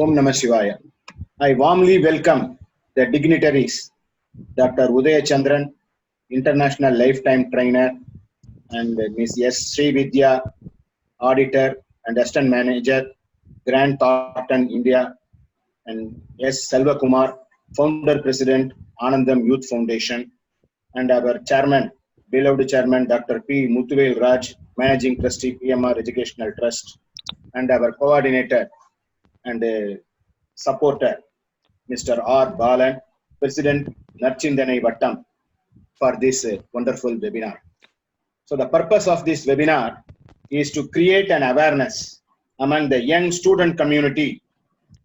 Om Namah Shivaya. I warmly welcome the dignitaries, Dr. Udaya Chandran, International Lifetime Trainer, and Ms. S. Sri Vidya, Auditor and Assistant Manager, Grant Thornton, India, and S. Selva Kumar, Founder President, Anandam Youth Foundation, and our Chairman, beloved Chairman, Dr. P. Muthuvel Raj, Managing Trustee, PMR Educational Trust, and our Coordinator and supporter, Mr. R. Balan, President, Narchindanai Vattam, for this wonderful webinar. So the purpose of this webinar is to create an awareness among the young student community,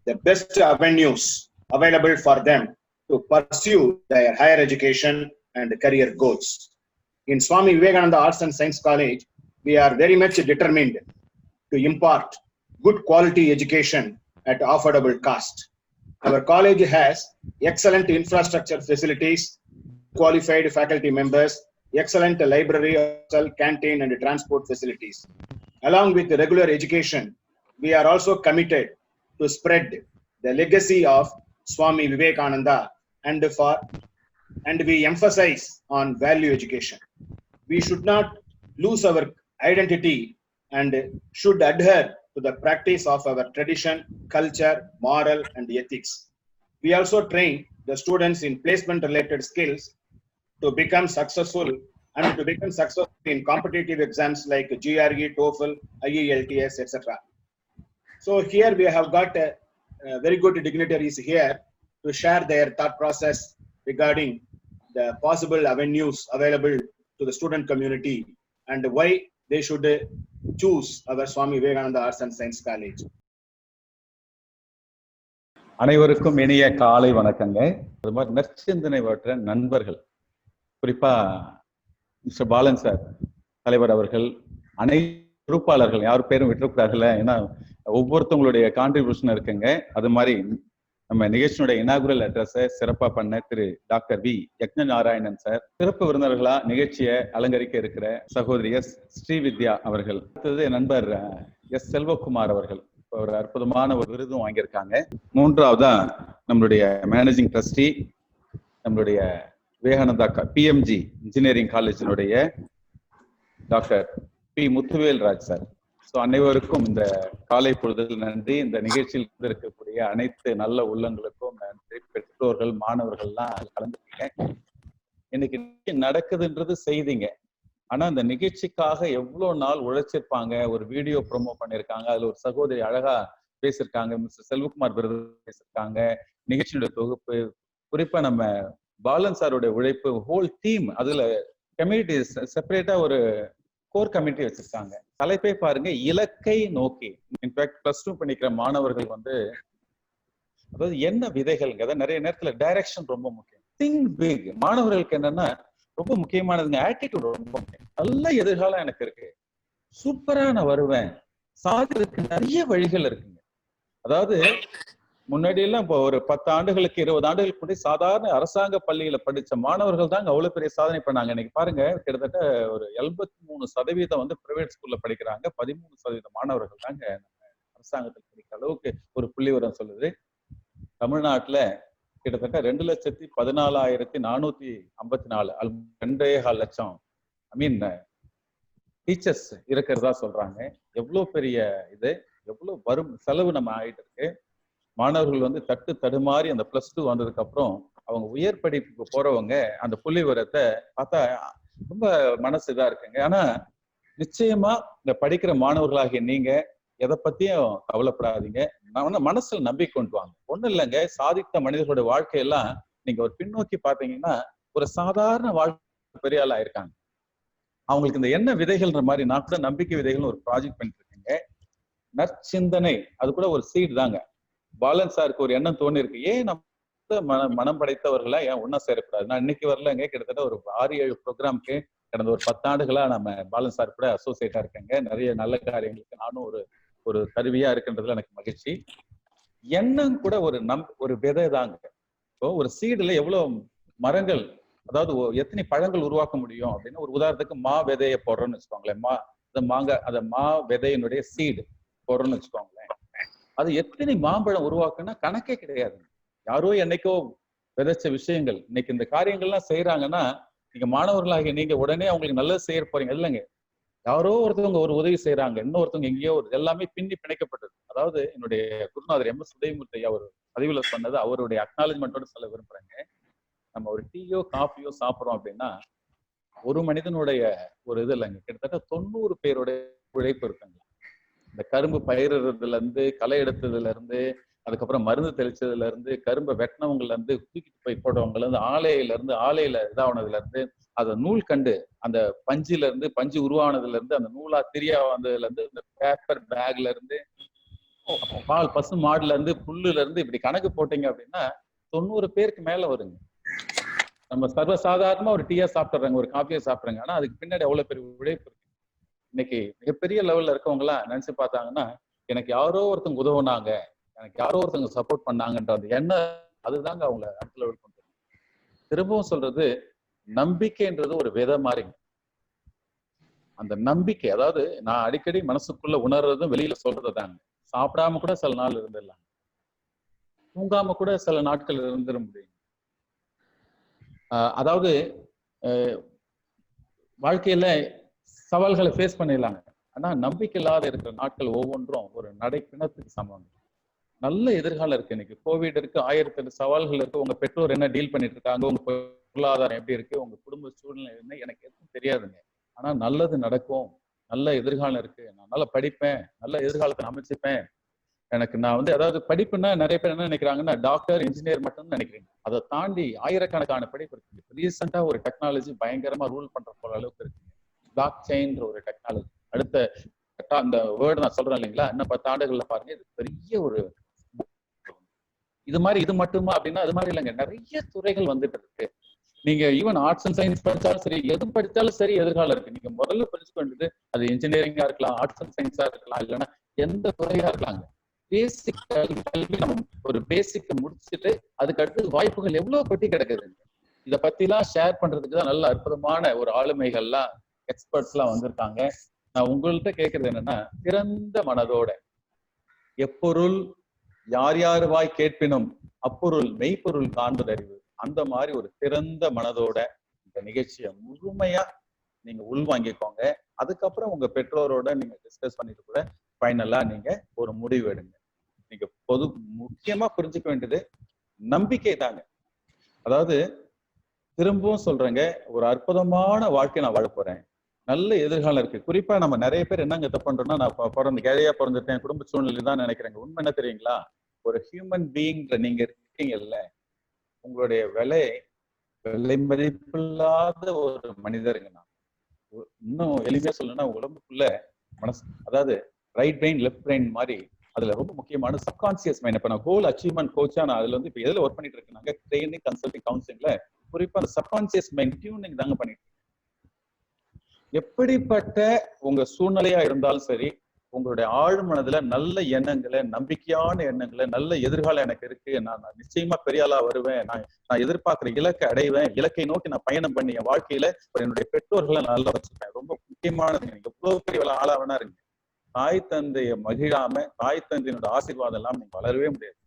the best avenues available for them to pursue their higher education and career goals. In Swami Vivekananda Arts and Science College, we are very much determined to impart good quality education at affordable cost. Our college has excellent infrastructure facilities, qualified faculty members, excellent library, canteen and transport facilities. Along with regular education, we are also committed to spread the legacy of Swami Vivekananda and we emphasize on value education. We should not lose our identity and should adhere to the practice of our tradition, culture, moral, and ethics. We also train the students in placement-related skills to become successful in competitive exams like GRE, TOEFL, IELTS, etc. So here we have got very good dignitaries here to share their thought process regarding the possible avenues available to the student community and why they should choose our Swami Vivekananda Arts and Science College. அனைவருக்கும் இனிய காலை வணக்கங்க. அது மாதிரி நற்சிந்தனை வற்ற நண்பர்கள், குறிப்பா mister Balan sir தலைவர் அவர்கள், அனைத்து பொறுப்பாளர்கள், யார் பேரும் விட்டுறக்கூடாதுல்ல, ஏன்னா ஒவ்வொருத்தவங்களுடைய கான்ட்ரிபியூஷன் இருக்குங்க. அது மாதிரி நம்ம நிகழ்ச்சியினுடைய இனாகுரல் அட்ரஸை சிறப்பா பண்ண திரு doctor V Yagna Narayanan sir, சிறப்பு விருந்தினர்களா நிகழ்ச்சியை அலங்கரிக்க இருக்கிற சகோதரி எஸ் ஸ்ரீவித்யா அவர்கள், அடுத்தது நண்பர் எஸ் செல்வகுமார் அவர்கள் ஒரு அற்புதமான ஒரு விருதும் வாங்கியிருக்காங்க. மூன்றாவதா நம்மளுடைய மேனேஜிங் ட்ரஸ்டி, நம்மளுடைய விவேகானந்தா பிஎம்ஜி இன்ஜினியரிங் காலேஜினுடைய doctor P Muthuvel Raj sir. So அனைவருக்கும் இந்த காலை பொழுதில் நன்றி. இந்த நிகழ்ச்சியில் இருக்கக்கூடிய அனைத்து நல்ல உள்ளங்களுக்கும் நன்றி. பெற்றோர்கள், மாணவர்கள்லாம் கலந்துருக்கீங்க. இன்னைக்கு நடக்குதுன்றது செய்திங்க. ஆனா இந்த நிகழ்ச்சிக்காக எவ்வளவு நாள் உழைச்சிருப்பாங்க. ஒரு வீடியோ ப்ரோமோ பண்ணியிருக்காங்க, அதுல ஒரு சகோதரி அழகா பேசியிருக்காங்க, மிஸ்டர் செல்வகுமார் விருது பேசியிருக்காங்க, நிகழ்ச்சியுடைய தொகுப்பு, குறிப்பா நம்ம பாலன் சாருடைய உழைப்பு, ஹோல் டீம், அதுல கம்யூனிட்டி செப்பரேட்டா ஒரு கோர் கமிட்டி வச்சிருக்காங்க. தலைப்பே பாருங்க, இலக்கை நோக்கி. இன்ஃபேக்ட் +2 பண்ணிக்கிற மாணவர்கள் அதாவது என்ன விதைகள், அதாவது நிறைய நேரத்துல டைரக்ஷன் ரொம்ப முக்கியம். Think big. மாணவர்களுக்கு என்னன்னா ரொம்ப முக்கியமானதுங்க, ஆட்டிடியூட் ரொம்ப முக்கியம். நல்ல எதிர்காலம் எனக்கு இருக்கு, சூப்பரா நான் வருவேன், சாதிக்கிறதுக்கு நிறைய வழிகள் இருக்குங்க. அதாவது முன்னாடி எல்லாம் இப்போ ஒரு 10 ஆண்டுகளுக்கு 20 ஆண்டுகளுக்கு முன்னாடி சாதாரண அரசாங்க பள்ளியில படிச்ச மாணவர்கள் தாங்க அவ்வளவு பெரிய சாதனை பண்ணாங்க. இன்னைக்கு பாருங்க, கிட்டத்தட்ட ஒரு 73% பிரைவேட் ஸ்கூல்ல படிக்கிறாங்க, 13% மாணவர்கள் தாங்க அரசாங்கத்தில் படிக்கிற அளவுக்கு ஒரு புள்ளிவிவரம் சொல்லுது. தமிழ்நாட்டுல கிட்டத்தட்ட 2,14,454 2.25 லட்சம் டீச்சர்ஸ் இருக்கிறதா சொல்றாங்க. எவ்வளவு பெரிய இது, எவ்வளவு வரும் செலவு நம்ம ஆயிட்டு இருக்கு. மாணவர்கள் தட்டு தடுமாறி அந்த +2 வந்ததுக்கு அப்புறம் அவங்க உயர் படிப்புக்கு போறவங்க அந்த புள்ளி விவரத்தை பார்த்தா ரொம்ப மனசு இதா இருக்குங்க. ஆனா நிச்சயமா இந்த படிக்கிற மாணவர்களாகிய நீங்க எதை பத்தியும் கவலைப்படாதீங்க. மனசுல நம்பிக்கை கொண்டு வாங்க. ஒண்ணும் இல்லைங்க, சாதித்த மனிதர்களுடைய வாழ்க்கையெல்லாம் நீங்க ஒரு பின்னோக்கி பாத்தீங்கன்னா ஒரு சாதாரண வாழ்க்கை பெரிய ஆளா இருக்காங்க. அவங்களுக்கு இந்த என்ன விதைகள்ன்ற மாதிரி நான் கூட நம்பிக்கை விதைகள் ஒரு ப்ராஜெக்ட் பண்ணிட்டு இருக்கேங்க. நற்சிந்தனை அது கூட ஒரு சீட் தாங்க. பாலன் சாருக்கு ஒரு எண்ணம் தோணி இருக்கு, ஏன் நம்ம மனம் படைத்தவர்களா ஏன் ஒன்னா சேரக்கூடாது. நான் இன்னைக்கு வரலங்க, கிட்டத்தட்ட ஒரு 6-7 ப்ரோக்ராம்க்கு கடந்த ஒரு 10 ஆண்டுகளா நம்ம பாலன் சார் கூட அசோசியேட்டா இருக்கேங்க. நிறைய நல்ல காரியங்களுக்கு நானும் ஒரு கருவியா இருக்கின்றதுல எனக்கு மகிழ்ச்சி. எண்ணம் கூட ஒரு விதை தாங்க. இப்போ ஒரு சீடுல எவ்வளவு மரங்கள், அதாவது எத்தனை பழங்கள் உருவாக்க முடியும் அப்படின்னு ஒரு உதாரணத்துக்கு மா விதையை போடுறோம்னு வச்சுக்கோங்களேன். மா விதையினுடைய சீடு போடுறோம்னு வச்சுக்கோங்களேன். அது எத்தனை மாம்பழம் உருவாக்குன்னா கணக்கே கிடையாது. யாரோ என்னைக்கோ விதைச்ச விஷயங்கள் இன்னைக்கு இந்த காரியங்கள்லாம் செய்யறாங்கன்னா, நீங்க மாணவர்களாகிய நீங்க உடனே அவங்களுக்கு நல்லது செய்ய போறீங்க இல்லைங்க. யாரோ ஒருத்தவங்க ஒரு உதவி செய்யறாங்க, இன்னொருத்தவங்க எங்கேயோ எல்லாமே பின்னி பிணைக்கப்பட்டது. அதாவது என்னுடைய குருநாதர் எம்.எஸ். உதயமூர்த்தி ஐயா அவர் பதிவுல சொன்னது, அவருடைய அக்னாலஜ்மெண்டோட சொல்ல விரும்புறேங்க. நம்ம ஒரு டீயோ காஃபியோ சாப்பிடுறோம் அப்படின்னா, ஒரு மனிதனுடைய ஒரு இது இல்லைங்க, கிட்டத்தட்ட 90 பேருடைய உழைப்பு இருக்குங்க. இந்த கரும்பு பயிரிடுறதுல இருந்து, களை எடுத்ததுல இருந்து, அதுக்கப்புறம் மருந்து தெளிச்சதுல இருந்து, கரும்பை வெட்டினவங்கல இருந்து, தூக்கிட்டு போய் போடுறவங்கல இருந்து, ஆலையில இதானதுல இருந்து, அந்த நூல் கண்டு அந்த பஞ்சில இருந்து, பஞ்சு உருவானதுல இருந்து, அந்த நூலா திரியா வந்ததுல இருந்து, இந்த பேப்பர் பேக்ல இருந்து, பால் பசு மாடுல இருந்து, புல்லுல இருந்து, இப்படி கணக்கு போட்டீங்க அப்படின்னா 90 பேருக்கு மேல வருங்க. நம்ம சர்வசாதாரணமா ஒரு டீயா சாப்பிடுறாங்க, ஒரு காஃபியா சாப்பிடுறாங்க. ஆனா அதுக்கு பின்னாடி அவ்வளவு பெரிய உழைப்பு இருக்கு. இன்னைக்கு மிகப்பெரிய லெவல்ல இருக்கவங்க எல்லாம் நினைச்சு பார்த்தாங்கன்னா, எனக்கு யாரோ ஒருத்தவங்க உதவுனாங்க, எனக்கு யாரோ ஒருத்தவங்க சப்போர்ட் பண்ணாங்கன்ற அந்த எண்ணம், அதுதாங்க அவங்கள அடுத்த லெவல் கொண்டு வரும். திரும்பவும் சொல்றது, நம்பிக்கைன்றது ஒரு விதை மாதிரி. அந்த நம்பிக்கை, அதாவது நான் அடிக்கடி மனசுக்குள்ள உணர்றதும் வெளியில சொல்றதுதாங்க. சாப்பிடாம கூட சில நாள் இருந்துடலாம், தூங்காம கூட சில நாட்கள் இருந்துட முடியும். அதாவது வாழ்க்கையில சவால்களை ஃபேஸ் பண்ணிடலாங்க. ஆனா நம்பிக்கை இல்லாத இருக்கிற நாட்கள் ஒவ்வொன்றும் ஒரு நடைப்பிணத்துக்கு சமம். நல்ல எதிர்காலம் இருக்கு. இன்னைக்கு கோவிட் இருக்கு, 1008 சவால்கள் இருக்கு. உங்க பெற்றோர் என்ன டீல் பண்ணிட்டு இருக்காங்க, உங்க பொருளாதாரம் எப்படி இருக்கு, உங்க குடும்ப சூழ்நிலை என்ன, எனக்கு எதுவும் தெரியாதுங்க. ஆனா நல்லது நடக்கும், நல்ல எதிர்காலம் இருக்கு, நான் நல்லா படிப்பேன், நல்ல எதிர்காலத்தை அமைச்சுப்பேன். எனக்கு நான் அதாவது படிப்புன்னா நிறைய பேர் என்ன நினைக்கிறாங்கன்னா, டாக்டர் இன்ஜினியர் மட்டும் நினைக்கிறீங்க. அதை தாண்டி ஆயிரக்கணக்கான படிப்பு இருக்கு. ரீசெண்டா ஒரு டெக்னாலஜி பயங்கரமா ரூல் பண்ற போற அளவுக்கு இருக்கு. பிளாக் செயின்ற ஒரு டெக்னாலஜி. அடுத்த அந்த வேர்டு நான் சொல்றேன் இல்லைங்களா, இன்னும் 10 ஆண்டுகள்ல பாருங்க, இது பெரிய ஒரு இது மாதிரி. இது மட்டுமா அப்படின்னா அது மாதிரி இல்லைங்க, நிறைய துறைகள் வந்துட்டு இருக்கு. நீங்க ஈவன் ஆர்ட்ஸ் அண்ட் சயின்ஸ் படிச்சாலும் சரி, எது படிச்சாலும் சரி எதிர்காலம் இருக்கு. நீங்க முதல்ல புரிஞ்சுக்க வேண்டியது, அது இன்ஜினியரிங்கா இருக்கலாம், ஆர்ட்ஸ் அண்ட் சயின்ஸா இருக்கலாம், இல்லைன்னா எந்த துறையா இருக்கலாங்க. பேசிக் கல்வி நம்ம ஒரு பேசிக் முடிச்சுட்டு அதுக்கு அடுத்து வாய்ப்புகள் எவ்வளவு கொட்டி கிடக்குது. இதை பத்தி எல்லாம் ஷேர் பண்றதுக்கு தான் நல்ல அற்புதமான ஒரு ஆளுமைகள்லாம், எக்ஸ்பர்ட்ஸ் எல்லாம் வந்திருக்காங்க. நான் உங்கள்கிட்ட கேட்கறது என்னன்னா, திறந்த மனதோட எப்பொருள் யார் யார் வாய் கேட்பினும் அப்பொருள் மெய்ப்பொருள் காண்பது அறிவு, அந்த மாதிரி ஒரு திறந்த மனதோட இந்த நிகழ்ச்சியை முழுமையா நீங்க உள்வாங்கிக்கோங்க. அதுக்கப்புறம் உங்க பெற்றோரோட நீங்க டிஸ்கஸ் பண்ணிட்டு கூட ஃபைனலா நீங்க ஒரு முடிவு எடுங்க. நீங்க முக்கியமா புரிஞ்சுக்க வேண்டியது நம்பிக்கை தாங்க. அதாவது திரும்பவும் சொல்றேங்க, ஒரு அற்புதமான வாழ்க்கை நான் வாழ போறேன், நல்ல எதிர்காலம் இருக்கு. குறிப்பா நம்ம நிறைய பேர் என்னங்க தப்பு பண்றோம்னா, நான் ஏழையா பிறந்துட்டேன், குடும்ப சூழ்நிலை தான் நினைக்கிறேங்க. உண்மை என்ன தெரியுங்களா, ஒரு ஹியூமன் பீயிங் நீங்க இருக்கீங்கல்ல, உங்களுடைய விலை மதிப்பில்லாத ஒரு மனிதருங்க. நான் இன்னும் எளிமையா சொல்லணும்னா, உடம்புக்குள்ள மனசு, அதாவது ரைட் பிரெயின் லெஃப்ட் பிரெயின் மாதிரி, அதுல ரொம்ப முக்கியமான சப்கான்சியஸ் மைண்ட். இப்ப நான் கோல் அச்சீவ்மெண்ட் கோச்சா நான் அதுல இப்ப எதுல ஒர்க் பண்ணிட்டு இருக்கேன்னாங்க, ட்ரைனிங் கன்சல்டிங் கவுன்சிலிங்ல குறிப்பா அந்த சப்கான்சியஸ் மைண்ட் டியூனிங் தாங்க பண்ணிட்டு இருக்கேன். எப்படிப்பட்ட உங்க சூழ்நிலையா இருந்தாலும் சரி, உங்களுடைய ஆழ்மனதுல நல்ல எண்ணங்களை, நம்பிக்கையான எண்ணங்களை, நல்ல எதிர்காலம் எனக்கு இருக்கு, நான் நிச்சயமா பெரிய ஆளா வருவேன், நான் எதிர்பார்க்கிற இலக்கை அடைவேன், இலக்கை நோக்கி நான் பயணம் பண்ணி என் வாழ்க்கையில என்னுடைய பெற்றோர்களை நல்லா வச்சுப்பேன். ரொம்ப முக்கியமானது. நீங்க எவ்வளவு பெரிய ஆளா வேணா இருங்க, தாய் தந்தைய மகிழாம, தாய் தந்தையினோட ஆசீர்வாதம் எல்லாம் நீங்க வளரவே முடியாது.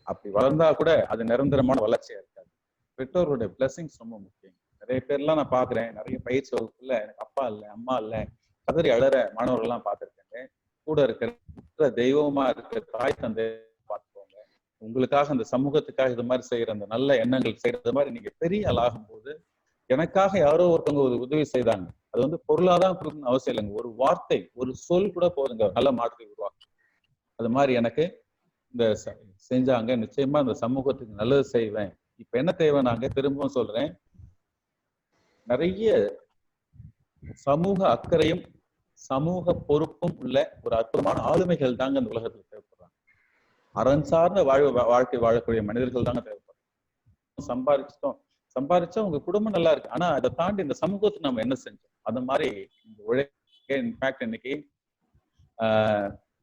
அப்படி வளர்ந்தா கூட அது நிரந்தரமான வளர்ச்சியா இருக்காது. பெற்றோருடைய பிளஸிங்ஸ் ரொம்ப முக்கியம். நிறைய பேர்லாம் நான் பாக்குறேன், நிறைய பயிற்சி வகுப்புல எனக்கு அப்பா இல்லை, அம்மா இல்லை, கதறி அழற மாணவர்கள் எல்லாம் பார்த்திருக்கேங்க. கூட இருக்கிற தெய்வமா இருக்கிற தாய் தந்தை பார்த்துக்கோங்க. உங்களுக்காக அந்த சமூகத்துக்காக இது மாதிரி செய்யற அந்த நல்ல எண்ணங்கள் செய்யறது மாதிரி நீங்க பெரிய ஆளாகும் போது, எனக்காக யாரோ ஒருத்தவங்க ஒரு உதவி செய்தாங்க, அது பொருளாதான் கொடுக்கணும்னு அவசியம் இல்லைங்க, ஒரு வார்த்தை, ஒரு சொல் கூட போதுங்க நல்ல மாற்றத்தை உருவாக்கும். அது மாதிரி எனக்கு இந்த செஞ்சாங்க, நிச்சயமா இந்த சமூகத்துக்கு நல்லது செய்வேன். இப்ப என்ன தேவை, நாங்க திரும்பவும் சொல்றேன், நிறைய சமூக அக்கறையும் சமூக பொறுப்பும் உள்ள ஒரு அற்புதமான ஆளுமைகள் தாங்க இந்த உலகத்துல தேவைப்படுறாங்க. அறம் சார்ந்த வாழ்க்கை வாழக்கூடிய மனிதர்கள் தாங்க தேவைப்படுறாங்க. சம்பாதிச்சா உங்க குடும்பம் நல்லா இருக்கு, ஆனா அதை தாண்டி இந்த சமூகத்துக்கு நம்ம என்ன செஞ்சோம், அந்த மாதிரி இந்த உழைக்க. இன்ஃபேக்ட் இன்னைக்கு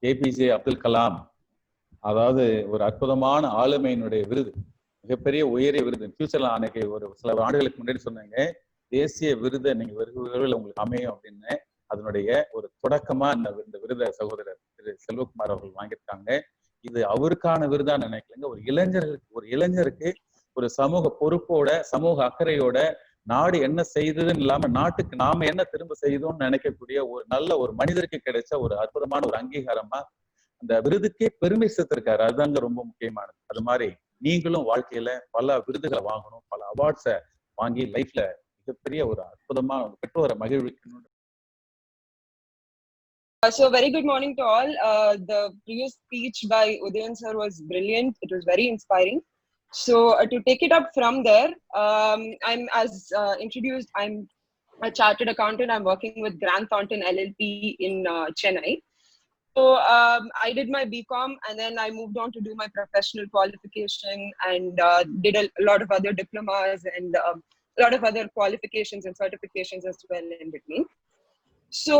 ஏபிஜே அப்துல் கலாம், அதாவது ஒரு அற்புதமான ஆளுமையினுடைய விருது, மிகப்பெரிய உயரிய விருது. ஃபியூச்சர்ல அன்னைக்கு ஒரு சில ஆண்டுகளுக்கு முன்னாடி சொன்னாங்க, தேசிய விருதை நீங்க உங்களுக்கு அமையும் அப்படின்னு. அதனுடைய ஒரு தொடக்கமா இந்த விருதை சகோதரர் திரு திரு செல்வகுமார் அவர்கள் வாங்கியிருக்காங்க. இது அவருக்கான விருதா நினைக்கலங்க. ஒரு இளைஞருக்கு ஒரு சமூக பொறுப்போட, சமூக அக்கறையோட, நாடு என்ன செய்ததுன்னு இல்லாம நாட்டுக்கு நாம என்ன திரும்ப செய்தோம்னு நினைக்கக்கூடிய ஒரு மனிதருக்கு கிடைச்ச ஒரு அற்புதமான ஒரு அங்கீகாரமா அந்த விருதுக்கே பெருமை சேர்த்திருக்காரு. அதுதாங்க ரொம்ப முக்கியமானது. அது மாதிரி நீங்களும் வாழ்க்கையில பல விருதுகளை வாங்கணும், பல அவார்ட்ஸை வாங்கி லைஃப்ல மிகப்பெரிய ஒரு அற்புதமா பெற்றோரை மகிழ்விக்கணும். So very good morning to all. The previous speech by Udayan sir was brilliant. It was very inspiring. So to take it up from there, I'm as introduced, I'm a chartered accountant. I'm working with Grant Thornton LLP in Chennai. So I did my BCom and then I moved on to do my professional qualification and did a lot of other diplomas and a lot of other qualifications and certifications as well in between. So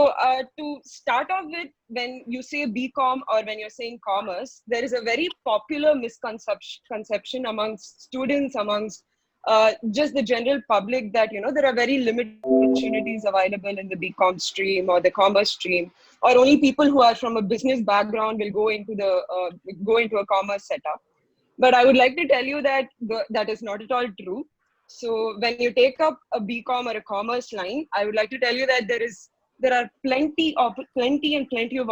to start off with, when you say BCom or when you're saying commerce, there is a very popular misconception amongst students, amongst just the general public that, you know, there are very limited opportunities available in the BCom stream or the commerce stream, or only people who are from a business background will go into a commerce setup. But I would like to tell you that that is not at all true. So when you take up a BCom or a commerce line, I would like to tell you that there are plenty of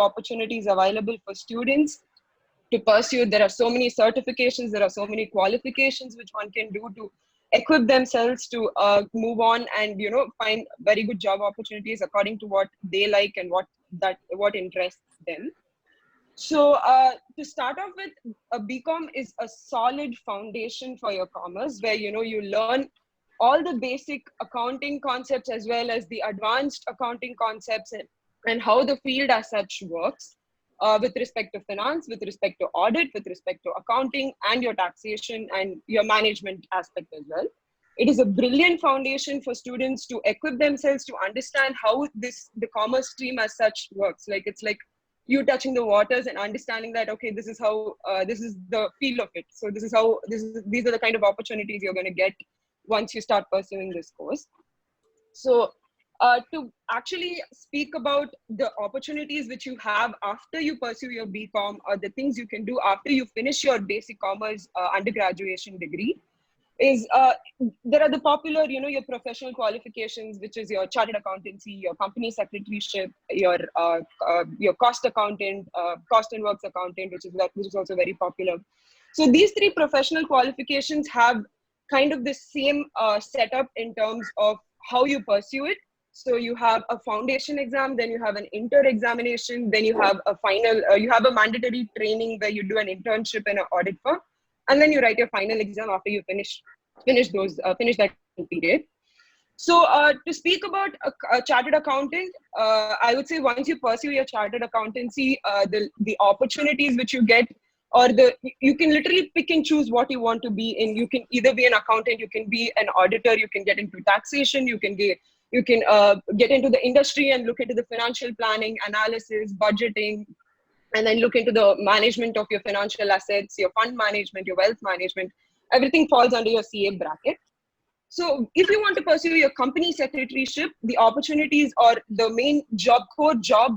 opportunities available for students to pursue. There are so many certifications, there are so many qualifications which one can do to equip themselves to move on and, you know, find very good job opportunities according to what they like and what interests them. So to start off with, a BCom is a solid foundation for your commerce, where, you know, you learn all the basic accounting concepts as well as the advanced accounting concepts and how the field as such works with respect to finance, with respect to audit, with respect to accounting and your taxation and your management aspect as well. It is a brilliant foundation for students to equip themselves to understand how the commerce stream as such works. Like, it's like you touching the waters and understanding that, okay, this is how this is the feel of it. So these are the kind of opportunities you're going to get once you start pursuing this course. So to actually speak about the opportunities which you have after you pursue your BCom, or the things you can do after you finish your basic commerce undergraduation degree, is there are the popular, you know, your professional qualifications, which is your chartered accountancy, your company secretaryship, your cost accountant, cost and works accountant, which is also very popular. So these three professional qualifications have kind of the same setup in terms of how you pursue it. So you have a foundation exam, then you have an inter examination, then you have a final, you have a mandatory training where you do an internship in an audit firm, and then you write your final exam after you finish that period. So to speak about a chartered accountant, I would say once you pursue your chartered accountancy, the opportunities which you get, or you can literally pick and choose what you want to be in. You can either be an accountant, you can be an auditor, you can get into taxation, you can get into the industry and look into the financial planning, analysis, budgeting, and then look into the management of your financial assets, your fund management, your wealth management. Everything falls under your CA bracket. So if you want to pursue your company secretaryship, the opportunities or the main core job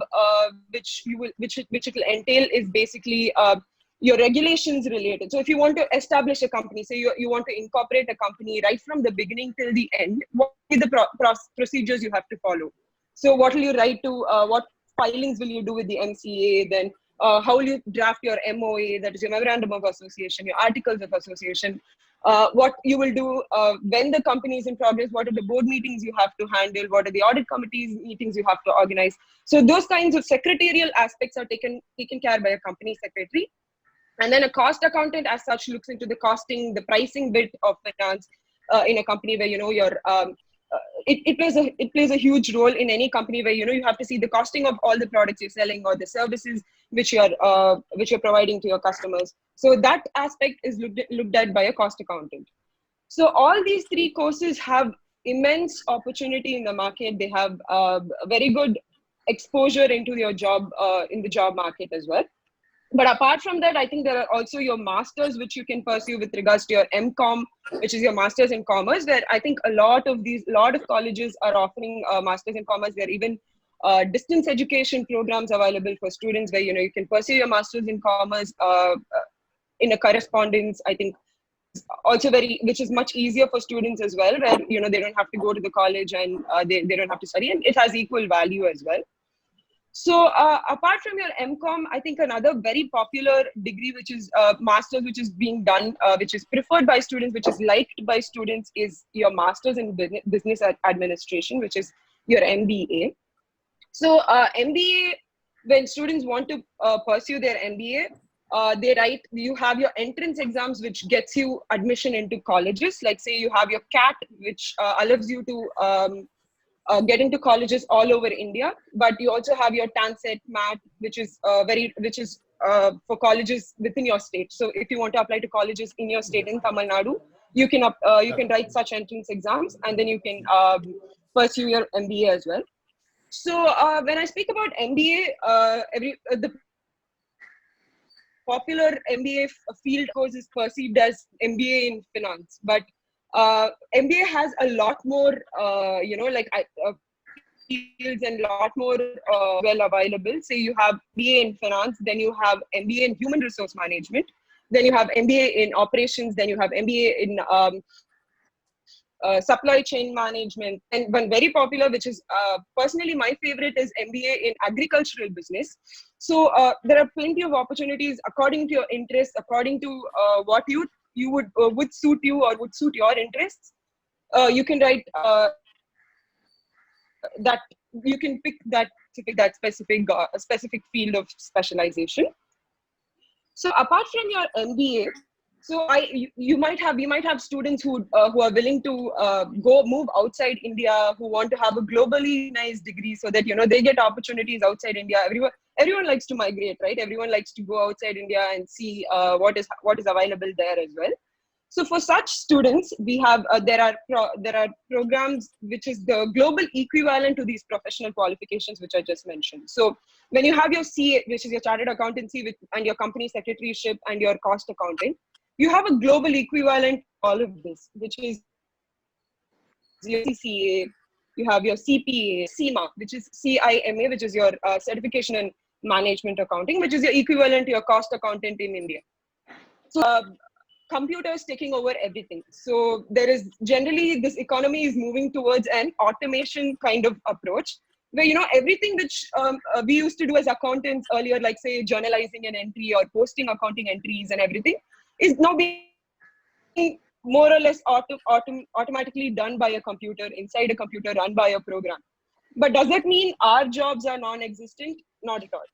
which it will entail is basically your regulations related. So if you want to establish a company, say you want to incorporate a company, right from the beginning till the end, what are the procedures you have to follow? So what will you write to, what filings will you do with the MCA, then how will you draft your MOA, that is your memorandum of association, your articles of association, what you will do when the company is in progress, what are the board meetings you have to handle, what are the audit committees meetings you have to organize. So those kinds of secretarial aspects are taken care by a company secretary. And then a cost accountant as such looks into the costing, the pricing bit of finance in a company where, you know, it plays a huge role in any company where, you know, you have to see the costing of all the products you're selling or the services which you're providing to your customers. So that aspect is looked at by a cost accountant. So all these three courses have immense opportunity in the market. They have very good exposure into your job in the job market as well. But apart from that, I think there are also your masters, which you can pursue with regards to your MCom, which is your masters in commerce, where I think a lot of colleges are offering masters in commerce. They're even distance education programs available for students where you can pursue your masters in commerce in a correspondence. I think also which is much easier for students as well, where they don't have to go to the college and they don't have to study, and it has equal value as well. So apart from your MCom, I think another very popular degree, which is master's, which is being done, which is preferred by students, which is liked by students, is your master's in business administration, which is your MBA. So MBA, when students want to pursue their MBA, you have your entrance exams, which gets you admission into colleges. Like say you have your CAT, which allows you to get into colleges all over India, but you also have your TANCET, MAT, which is for colleges within your state. So if you want to apply to colleges in your state in Tamil Nadu, you can write such entrance exams, and then you can pursue your MBA as well. So when I speak about MBA, the popular MBA field course is perceived as MBA in finance, but MBA has a lot more, fields and a lot more well available. Say you have MBA in finance, then you have MBA in human resource management, then you have MBA in operations, then you have MBA in supply chain management, and one very popular, which is personally my favorite, is MBA in agricultural business. So there are plenty of opportunities according to your interests, according to what you would suit you or would suit your interests. You can write that, you can pick that specific field of specialization. So apart from your MBA, so we might have students who are willing to move outside India, who want to have a globally nice degree, so that they get opportunities outside India. Everyone likes to migrate, right? Everyone likes to go outside India and see what is available there as well. So for such students, we have there are programs which is the global equivalent to these professional qualifications which I just mentioned. So when you have your CA, which is your chartered accountancy, and your company secretaryship and your cost accounting, you have a global equivalent to all of this, which is your CCA. You have your CPA, CIMA, which is CIMA, which is your certification in management accounting, which is your equivalent to your cost accountant in India. So computers taking over everything. So there is generally, this economy is moving towards an automation kind of approach, where everything which we used to do as accountants earlier, like say journalizing an entry or posting accounting entries and everything, is now being more or less automatically done by a computer, inside a computer, run by a program. But does that mean our jobs are non-existent? Not at all.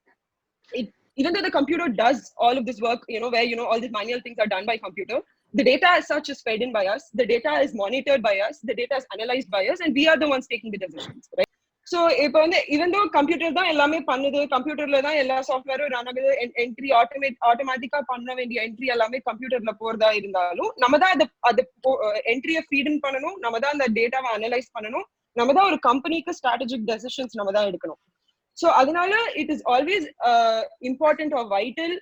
Even though the computer does all of this work, where all these manual things are done by computer, the data as such is fed in by us, the data is monitored by us, the data is analyzed by us, and we are the ones taking the decisions, right? So even though computer da ellame pannudhu, computer la da ella software run agudhu, entry automatically panna vendiya entry ellame computer la poradha irundhalum, namada adu entry feed in pananum, namada and data analyze pananum, namada or company ku strategic decisions namada edukanum. So adanala it is always important or vital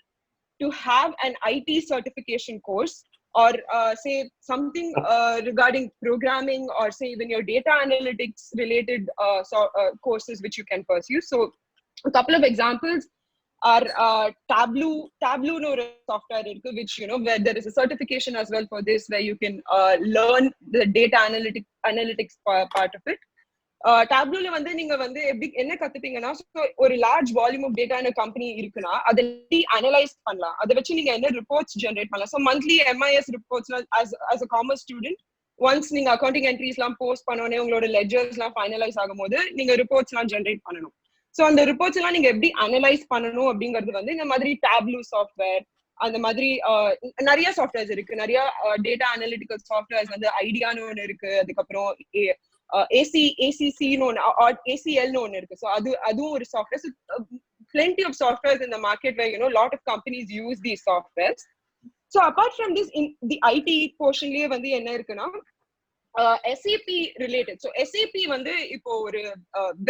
to have an IT certification course, or say something regarding programming, or say even your data analytics related courses which you can pursue. So a couple of examples are Tableau no software, which where there is a certification as well for this, where you can learn the data analytics part of it. Tableau வந்து நீங்க வந்து என்ன கத்துப்பீங்கன்னா, ஒரு large volume of data in a company இருக்குன்னா அதை analyse பண்ணலாம், அதை வச்சு நீங்க என்ன ரிப்போர்ட்ஸ் ஜெனரேட் பண்ணலாம். So monthly MIS reports as a commerce student, once நீங்க அக்கௌண்டிங் என்ட்ரிஸ் எல்லாம் போஸ்ட் பண்ணோடனே உங்களோட லெட்ஜர்ஸ் எல்லாம் ஃபைனலைஸ் ஆகும் போது நீங்க ரிப்போர்ட்ஸ் எல்லாம் ஜெனரேட் பண்ணணும். ஸோ அந்த ரிப்போர்ட்ஸ் எல்லாம் நீங்க எப்படி அனலைஸ் பண்ணணும் அப்படிங்கிறது வந்து இந்த மாதிரி Tableau சாஃப்ட்வேர், அந்த மாதிரி நிறைய சாஃப்ட்வேர்ஸ் இருக்கு. நிறைய டேட்டா அனலிட்டிக்கல் சாஃப்ட்வேர்ஸ் வந்து ஐடியான்னு ஒன்று இருக்கு, அதுக்கப்புறம் ACC ACL ஒன்னு இருக்கு. So அதுவும் ஒரு software. So plenty of softwares in the market where lot of companies use these softwares. So apart from this, in the IT portion லயே வந்து என்ன இருக்குன்னா SAP related. So SAP வந்து இப்போ ஒரு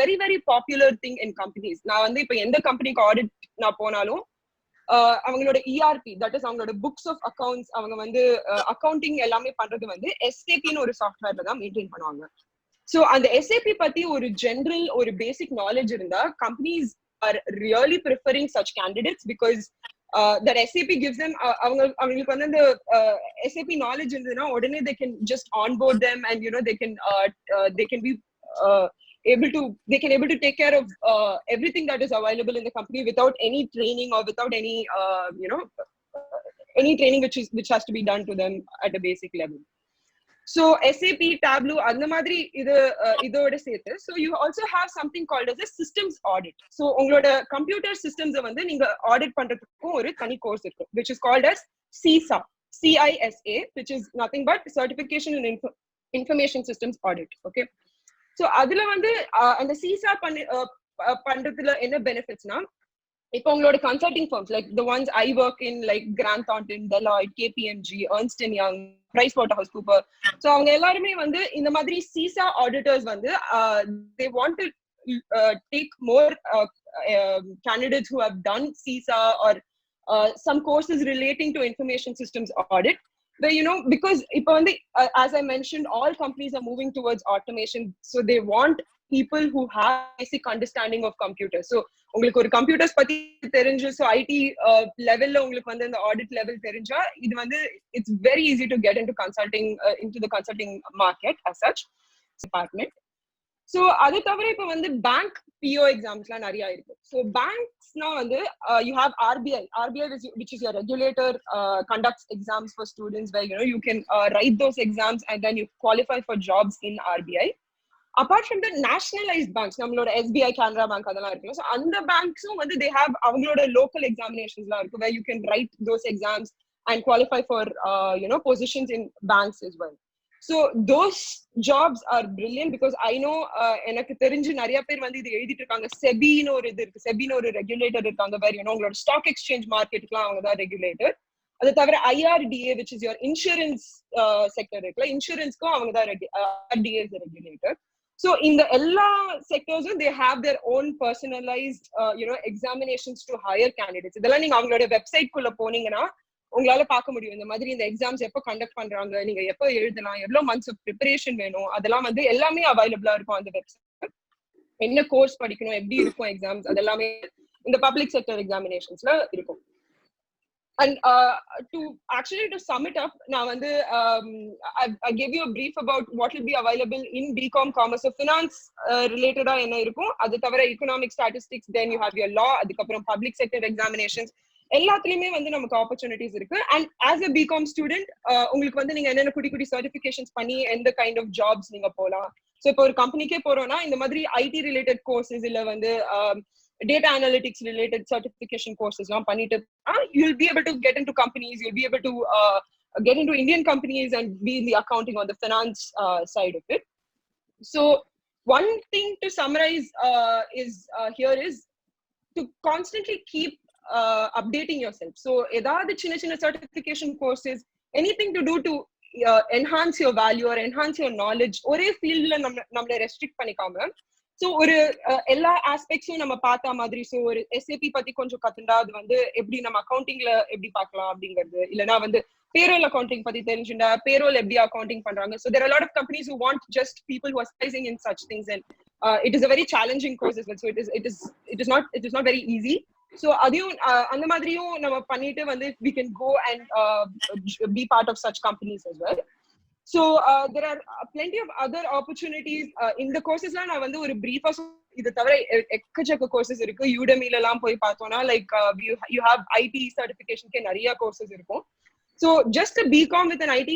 very very popular thing in companies. நான் வந்து இப்போ எந்த கம்பெனிக்கு ஆடிட் நான் போனாலும் அவங்களோட ERP, that is அவங்களோட books of accounts, அவங்க வந்து அக்கவுண்டிங் எல்லாமே பண்றது வந்து SAP ன்னு ஒரு சாஃப்ட்வேர்ல தான் மெயின்டைன் பண்ணுவாங்க. So on the SAP pati or general or basic knowledge irundha, companies are really preferring such candidates because that SAP gives them avangalukku vandha the SAP knowledge irundha odane they can just onboard them, and they can be able to take care of everything that is available in the company without any training or without any any training which has to be done to them at a basic level. So SAP, Tableau, அந்த மாதிரி இதோட சேர்த்து, so you also have something called as a systems audit. So உங்களோட computer systems வந்து நீங்க audit பண்றதுக்கும் ஒரு தனி course இருக்கு, which is called as CISA, CISA, which is nothing but Certification in Information Systems Audit. Okay, so அதுல வந்து அந்த CISA பண்றதுல என்ன பெனிஃபிட்ஸ்னா, இப்போ உங்களோட consulting firms like the ones I work in, like Grant Thornton, Deloitte, KPMG, Ernst & Young, PricewaterhouseCoopers, so அவங்க எல்லாருமே வந்து இந்த மாதிரி CISA auditors வந்து they want to take more candidates who have done CISA or some courses relating to information systems audit, where because இப்போ வந்து as I mentioned, all companies are moving towards automation, so they want people who have basic understanding of computers. So உங்களுக்கு ஒரு computers பத்தி தெரிஞ்சு, so IT லெவல்ல உங்களுக்கு வந்து அந்த ஆடிட் லெவல் தெரிஞ்சா இது வந்து it's very easy to get into the consulting market as such department. So அது தவிர இப்ப வந்து பேங்க் PO எக்ஸாம்ஸ்லாம் நிறைய இருக்கு. So banksனா வந்து you have RBI, which is your regulator, conducts exams for students where you can write those exams and then you qualify for jobs in RBI. Apart from the nationalized banks, நம்மளோட SBI, Canara Bank அதெல்லாம் இருக்குல்ல, so அந்த banksum வந்து they have அவங்களோட local examinationsலாம் இருக்கு where you can write those exams and qualify for positions in banks as well. So those jobs are brilliant because I know எனக்கு தெரிஞ்சு நிறைய பேர் வந்து இது எழுதிட்டு இருக்காங்க. செபின்னு ஒரு இது இருக்கு, செபின்னு ஒரு ரெகுலேட்டர் இருக்காங்க where உங்களோட ஸ்டாக் எக்ஸ்சேஞ்ச் மார்க்கெட்டுக்குலாம் அவங்க தான் ரெகுலேட்டர். அது தவிர IRDA, which is your insurance sector இருக்குல்ல, இன்சூரன்ஸ்க்கும் அவங்க தான் IRDA is the regulator. So in the எல்லா sectors they have their own personalized examinations to hire candidates. இதெல்லாம் நீங்க அவங்களோட வெப்சைட் குள்ள போனீங்கன்னா உங்களால பார்க்க முடியும். இந்த மாதிரி இந்த எக்ஸாம்ஸ் எப்போ கண்டக்ட் பண்றாங்க, நீங்க எப்போ எழுதலாம், எவ்வளவு மந்த்ஸ் ஆஃப் ப்ரிப்பரேஷன் வேணும், அதெல்லாம் வந்து எல்லாமே அவைலபிளா இருக்கும் அந்த வெப்சைட். என்ன கோர்ஸ் படிக்கணும், எப்படி இருக்கும் எக்ஸாம்ஸ், அதெல்லாமே இந்த பப்ளிக் செக்டர் எக்ஸாமினேஷன்ஸ்ல இருக்கும். And to sum it up, now I gave you a brief about what will be available in BCom Commerce. So finance related enna irukum, adu thavara economic statistics, then you have your law, adukapram public sector examinations, எல்லாத்துலயுமே வந்து நமக்கு opportunities இருக்கு. And as a BCom student உங்களுக்கு வந்து நீங்க என்னென்ன குட்டி குட்டி certifications பண்ணி எந்த kind of jobs நீங்க போலாம். So இப்போ ஒரு கம்பெனிக்கே போறோம்னா இந்த மாதிரி IT related courses இல்ல வந்து data analytics related certification courses லாம் பண்ணிட்டு you'll be able to get into companies, you'll be able to get into Indian companies and be in the accounting or the finance side of it. So one thing to summarize is to constantly keep updating yourself. So edavadhu chinna certification courses, anything to do to enhance your value or enhance your knowledge, ஒரே ஃபீல்ட்ல நம்மள restrict பண்ணிக்காம, so ஒரு எல்லா ஆஸ்பெக்ட்ஸும் நம்ம பார்த்தா மாதிரி, so ஒரு SAP பத்தி கொஞ்சம் கத்துண்டா அது வந்து எப்படி நம்ம அக்கௌண்டிங்ல எப்படி பார்க்கலாம் அப்படிங்கிறது, இல்லைன்னா வந்து பேரோல் அக்கௌண்டிங் பத்தி தெரிஞ்சுண்டா பேரோல் எப்படி அக்கௌண்டிங் பண்றாங்க. So there are a lot of companies who want just people who are specializing in such things, and it is a very challenging course as well. So it is not very easy. So அதையும் அந்த மாதிரியும் நம்ம பண்ணிட்டு வந்து we can go and be part of such companies as well. So there are plenty of other opportunities in the courses la na vandu oru brief ah idu thavara ekkachaka courses irukku. Udemy la lam poi paathona like you have IT certification ke nariya courses irukum. So just a BCom with an IT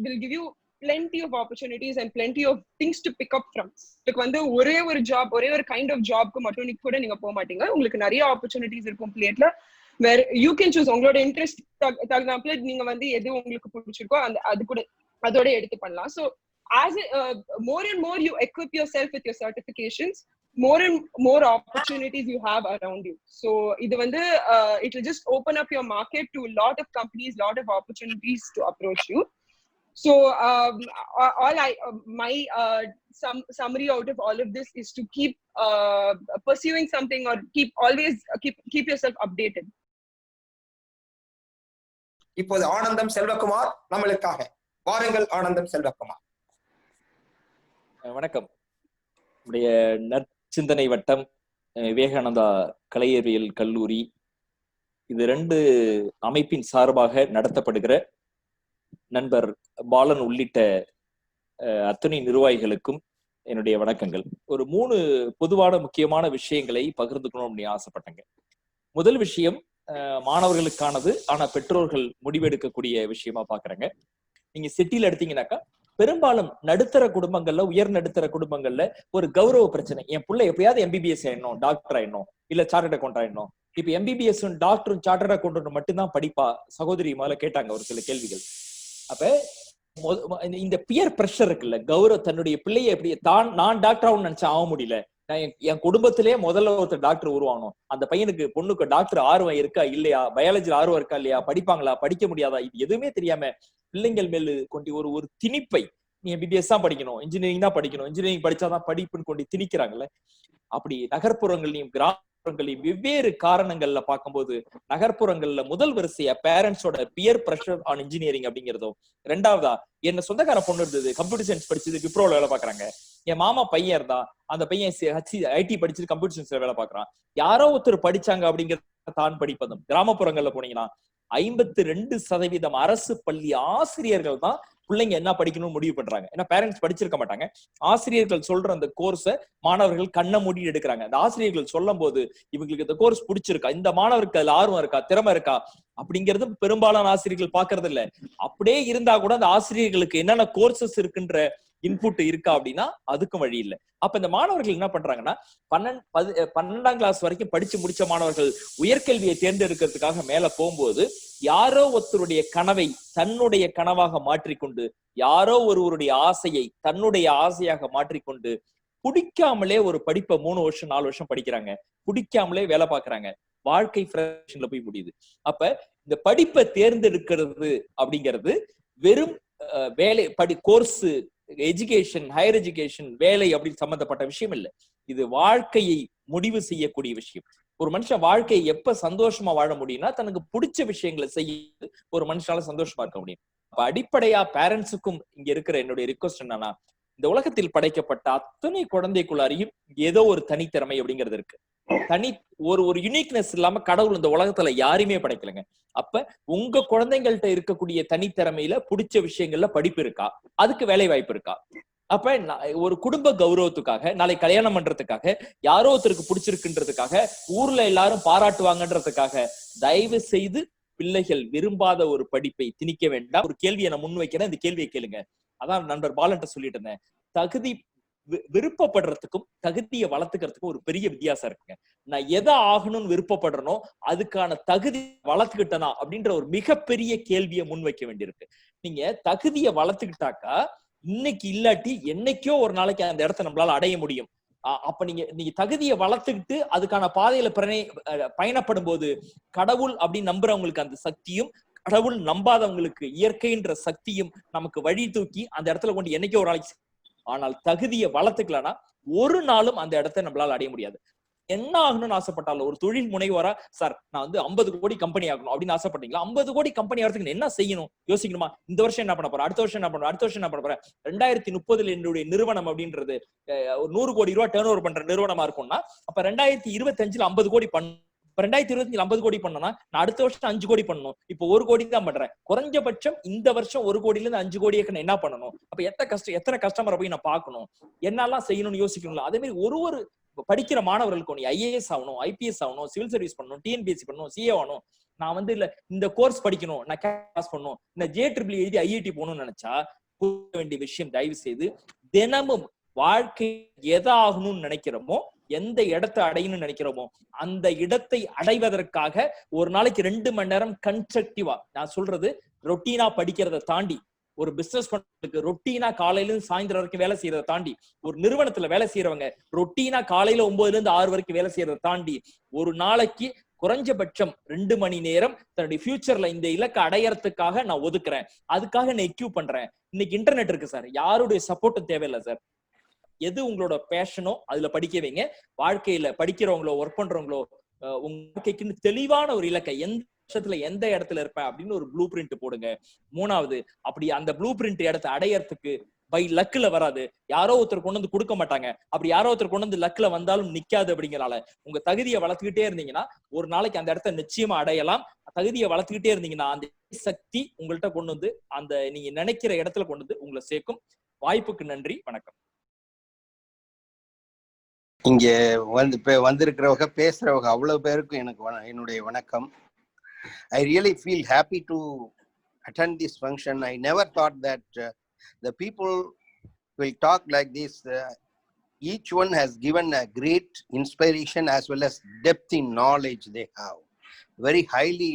will give you plenty of opportunities and plenty of things to pick up from. Like vandu ore oru job, ore oru kind of job ku mattum kuda neenga po maatinga, ungalku nariya opportunities irukum plate la where you can choose உங்களோட interest தகுந்தாப்புல நீங்க வந்து எது உங்களுக்கு பிடிச்சிருக்கோ அது கூட அதோட எடுத்து பண்ணலாம். So as more and more you equip yourself with your certifications, more and more opportunities you have around you. So இது வந்து it will just open up your market to a lot of companies, lot of opportunities to approach you. So my summary out of all of this is to keep pursuing something, or keep yourself updated. இப்போது ஆனந்தம் செல்வகுமார் நம்மளுக்காக. வாருங்கள் ஆனந்தம் செல்வகுமார். வணக்கம். நம்முடைய நற்சிந்தனை வட்டம், விவேகானந்தா கலையறிவியல் கல்லூரி, இது 2 அமைப்பின் சார்பாக நடத்தப்படுகிற நண்பர் பாலன் உள்ளிட்ட அத்தனை நிர்வாகிகளுக்கும் என்னுடைய வணக்கங்கள். ஒரு 3 பொதுவான முக்கியமான விஷயங்களை பகிர்ந்துக்கணும் அப்படின்னு ஆசைப்பட்டேங்க. முதல் விஷயம் மாணவர்களுக்கானது, ஆனா பெற்றோர்கள் முடிவெடுக்கக்கூடிய விஷயமா பாக்குறேங்க. நீங்க சிட்டில எடுத்தீங்கன்னாக்கா பெரும்பாலும் நடுத்தர குடும்பங்கள்ல, உயர் நடுத்தர குடும்பங்கள்ல ஒரு கௌரவ பிரச்சனை. என் பிள்ளை எப்படியாவது MBBS ஆயிடணும், டாக்டர் ஆயிடணும், இல்ல சார்ட்டர்ட் அக்கௌண்ட் ஆயிடணும். இப்ப MBBS டாக்டரும் சார்ட்டர்ட் அக்கௌண்ட் மட்டும்தான் படிப்பா சகோதரி முதல்ல கேட்டாங்க ஒரு சில கேள்விகள். அப்ப இந்த பியர் பிரஷர் இருக்குல்ல, கௌரவ தன்னுடைய பிள்ளைய எப்படி நான் டாக்டர் ஆகணும்னு நினைச்சா ஆக முடியல, நான் என் குடும்பத்திலேயே முதல்ல ஒருத்தர் டாக்டர் உருவாகணும், அந்த பையனுக்கு பொண்ணுக்கு டாக்டர் ஆர்வம் இருக்கா இல்லையா, பயாலஜில ஆர்வம் இருக்கா இல்லையா, படிப்பாங்களா படிக்க முடியாதா, இது எதுவுமே தெரியாம பிள்ளைங்கள் மேல் கொண்டு ஒரு திணிப்பை, நீ MBBS தான் படிக்கணும், இன்ஜினியரிங் தான் படிக்கணும், இன்ஜினியரிங் படிச்சாதான் படிப்புன்னு கொண்டு திணிக்கிறாங்கல்ல. அப்படி நகர்ப்புறங்களையும் கிராமப்புறங்களையும் வெவ்வேறு காரணங்கள்ல பார்க்கும்போது, நகர்ப்புறங்கள்ல முதல் வரிசையா பேரண்ட்ஸோட பியர் பிரஷர் ஆன் இன்ஜினியரிங் அப்படிங்கிறதும், 2வதா என்ன சொந்தக்கார பொண்ணு இருந்தது, கம்ப்யூட்டர் சயின்ஸ் படிச்சது விப்ரோல வேலை பாக்குறாங்க, என் மாமா பையன் இருந்தா அந்த பையன் IT படிச்சுட்டு கம்ப்யூட்டர் சயின்ஸ்ல வேலை பாக்குறான், யாரோ ஒருத்தர் படிச்சாங்க அப்படிங்கிறத தான் படிப்பதும். கிராமப்புறங்கள்ல போனீங்கன்னா 52% அரசு பள்ளி ஆசிரியர்கள் தான் பிள்ளைங்க என்ன படிக்கணும்னு முடிவு பண்றாங்க. ஏன்னா பேரண்ட்ஸ் படிச்சிருக்க மாட்டாங்க. ஆசிரியர்கள் சொல்ற அந்த கோர்ஸை மாணவர்கள் கண்ண மூடி எடுக்கிறாங்க. அந்த ஆசிரியர்கள் சொல்லும் போது இவங்களுக்கு இந்த கோர்ஸ் பிடிச்சிருக்கா, இந்த மாணவருக்கு அதுல ஆர்வம் இருக்கா, திறமை இருக்கா அப்படிங்கிறது பெரும்பாலான ஆசிரியர்கள் பாக்குறது இல்ல. அப்படியே இருந்தா கூட அந்த ஆசிரியர்களுக்கு என்னென்ன கோர்சஸ் இருக்குன்ற இன்புட் இருக்கா அப்படின்னா அதுக்கும் வழி இல்லை. அப்ப இந்த மாணவர்கள் என்ன பண்றாங்கன்னா 12ஆம் கிளாஸ் வரைக்கும் படிச்சு முடிச்ச மாணவர்கள் உயர்கல்வியை தேர்ந்தெடுக்கிறதுக்காக மேல போகும்போது யாரோ ஒருத்தருடைய கனவை தன்னுடைய கனவாக மாற்றிக்கொண்டு, யாரோ ஒருவருடைய ஆசையை தன்னுடைய ஆசையாக மாற்றிக்கொண்டு, பிடிக்காமலே ஒரு படிப்பை 3 வருஷம் 4 வருஷம் படிக்கிறாங்க, பிடிக்காமலே வேலை பாக்குறாங்க, வாழ்க்கை ஃப்ரஸ்ட்ரேஷன்ல போய் முடியுது. அப்ப இந்த படிப்பை தேர்ந்தெடுக்கிறது அப்படிங்கிறது வெறும் வேலை கோர்ஸ், எஜுகேஷன், ஹையர் எஜுகேஷன், வேலை அப்படின்னு சம்பந்தப்பட்ட விஷயம் இல்லை. இது வாழ்க்கையை முடிவு செய்யக்கூடிய விஷயம். ஒரு மனுஷன் வாழ்க்கையை எப்ப சந்தோஷமா வாழ முடியும்னா தனக்கு பிடிச்ச விஷயங்களை செய்ய ஒரு மனுஷனால சந்தோஷமா இருக்க முடியும். அப்ப அடிப்படையா பேரண்ட்ஸுக்கும் இங்க இருக்கிற என்னுடைய ரிக்வஸ்ட் என்னன்னா, இந்த உலகத்தில் படைக்கப்பட்ட அத்தனை குழந்தைக்குள்ளாரையும் ஏதோ ஒரு தனித்திறமை அப்படிங்கிறது இருக்கு. ஒரு யூனிக்னஸ் இல்லாம கடவுள் இந்த உலகத்துல யாருமே படைக்கலங்க. அப்ப உங்க குழந்தைங்கள்ட்ட இருக்கக்கூடிய தனித்திறமையில பிடிச்ச விஷயங்கள்ல படிப்பு இருக்கா, அதுக்கு வேலை வாய்ப்பு இருக்கா? அப்ப ஒரு குடும்ப கௌரவத்துக்காக, நாளை கல்யாணம் பண்றதுக்காக, யாரோ ஒருத்தருக்கு பிடிச்சிருக்குன்றதுக்காக, ஊர்ல எல்லாரும் பாராட்டுவாங்கன்றதுக்காக தயவு செய்து பிள்ளைகள் விரும்பாத ஒரு படிப்பை திணிக்க வேண்டாம். ஒரு கேள்வியை நான் முன் வைக்கிறேன், இந்த கேள்வியை கேளுங்க. அதான் நண்பர் பாலன்ட்ட சொல்லிட்டு இருந்தேன். தகுதி விருப்பப்படுறதுக்கும் தகுதியை வளர்த்துக்கிறதுக்கும் ஒரு பெரிய வித்தியாசம் இருக்குங்க. நான் எதை ஆகணும்னு விருப்பப்படுறனோ அதுக்கான தகுதி வளர்த்துக்கிட்டனா அப்படின்ற ஒரு மிகப்பெரிய கேள்வியை முன்வைக்க வேண்டியிருக்கு. நீங்க தகுதியை வளர்த்துக்கிட்டாக்கா இன்னைக்கு இல்லாட்டி என்னைக்கோ ஒரு நாளைக்கு அந்த இடத்த நம்மளால அடைய முடியும். அப்ப நீங்க தகுதியை வளர்த்துக்கிட்டு அதுக்கான பாதையில பயணப்படும் போது கடவுள் அப்படின்னு நம்புறவங்களுக்கு அந்த சக்தியும், கடவுள் நம்பாதவங்களுக்கு இயற்கைன்ற சக்தியும் நமக்கு வழி தூக்கி அந்த இடத்துல கொண்டு என்னைக்கோ ஒரு நாளைக்கு. ஆனால் தகுதியை வளர்த்துக்கலன்னா ஒரு நாளும் அந்த இடத்தை நம்மளால அடைய முடியாது. என்ன ஆகணும்னு ஆசைப்பட்டாலும் ஒரு தொழில் முனைவோரா, சார் நான் 50 கோடி கம்பெனி ஆகணும் அப்படின்னு ஆசைப்பட்டீங்களா, 50 கோடி கம்பெனி ஆகிறதுக்கு என்ன செய்யணும் யோசிக்கணுமா? இந்த வருஷம் என்ன பண்ண போறேன், அடுத்த வருஷம் என்ன பண்ணுறேன், அடுத்த வருஷம் என்ன பண்ண போறேன், 2030 என்னுடைய நிறுவனம் அப்படின்றது ஒரு 100 கோடி ரூபாய் டர்ன் ஓவர் பண்ற நிறுவனமா இருக்கும்னா அப்ப 2025 50 கோடி பண்ணணும். 2025 50 கோடி பண்ணனா நான் அடுத்த வருஷம் 5 கோடி பண்ணணும். இப்போ 1 கோடி தான் பண்றேன். குறைஞ்சபட்சம் இந்த வருஷம் 1 கோடியில இருந்து 5 கோடிக்கு என்ன பண்ணணும்? அப்ப எத்தனை கஸ்டமரை போய் நான் பார்க்கணும், என்னெல்லாம் செய்யணும்னு யோசிக்கணும்ல. அதே மாதிரி ஒரு படிக்கிற மாணவர்களுக்கு நீ IAS ஆகணும், IPS ஆகணும், சிவில் சர்வீஸ் பண்ணணும், TNPSC பண்ணணும், CA ஆகணும், நான் இல்ல இந்த கோர்ஸ் படிக்கணும், நான் பாஸ் பண்ணணும், இந்த JEE எழுதி IIT போகணும்னு நினைச்சா போக வேண்டிய விஷயம் தயவு செய்து தினமும் வாழ்க்கை எதை ஆகணும்னு நினைக்கிறோமோ, எந்த இடத்தை அடையணும்னு நினைக்கிறோமோ அந்த இடத்தை அடைவதற்காக ஒரு நாளைக்கு 2 மணி நேரம் கன்ஸ்ட்ரக்டிவா, நான் சொல்றது ரொட்டீனா படிக்கிறத தாண்டி, ஒரு பிசினஸ் பண்றதுக்கு ரொட்டீனா காலையில இருந்து சாயந்தரம் வரைக்கும் வேலை செய்யறதை தாண்டி, ஒரு நிறுவனத்துல வேலை செய்யறவங்க ரொட்டீனா காலையில 9ல இருந்து 6 வரைக்கும் வேலை செய்யறதை தாண்டி ஒரு நாளைக்கு குறைஞ்சபட்சம் 2 மணி நேரம் தன்னுடைய ஃபியூச்சர்ல இந்த இலக்கை அடையறதுக்காக நான் ஒதுக்குறேன், அதுக்காக நான் எக்யூப் பண்றேன். இன்னைக்கு இன்டர்நெட் இருக்கு சார், யாருடைய சப்போர்ட்டும் தேவையில்லை சார். எது உங்களோட பேஷனோ அதுல படிக்க வைங்க. வாழ்க்கையில படிக்கிறவங்களோ ஒர்க் பண்றவங்களோ உங்க வாழ்க்கைக்குன்னு தெளிவான ஒரு இலக்கை, எந்த வருஷத்துல எந்த இடத்துல இருப்பேன் அப்படின்னு ஒரு ப்ளூ பிரிண்ட் போடுங்க. 3வது அப்படி அந்த ப்ளூ பிரிண்ட் இடத்தை அடையறதுக்கு பை லக்ல வராது. யாரோ ஒருத்தர் கொண்டு வந்து கொடுக்க மாட்டாங்க. அப்படி யாரோ ஒருத்தர் கொண்டு வந்து லக்ல வந்தாலும் நிக்காது. அப்படிங்கிறனால உங்க தகுதியை வளர்த்துக்கிட்டே இருந்தீங்கன்னா ஒரு நாளைக்கு அந்த இடத்த நிச்சயமா அடையலாம். தகுதியை வளர்த்துக்கிட்டே இருந்தீங்கன்னா அந்த சக்தி உங்கள்கிட்ட கொண்டு வந்து அந்த நீங்க நினைக்கிற இடத்துல கொண்டு வந்து உங்களை சேர்க்கும். வாய்ப்புக்கு நன்றி, வணக்கம். இங்க வந்திருக்கிறவங்க பேசுறவங்க அவ்வளவு பேருக்கும் எனக்கு என்னுடைய வணக்கம். I really feel happy to attend this function. I never thought that the people will talk like this. Each one has given a great inspiration as well as depth in knowledge they have. Very highly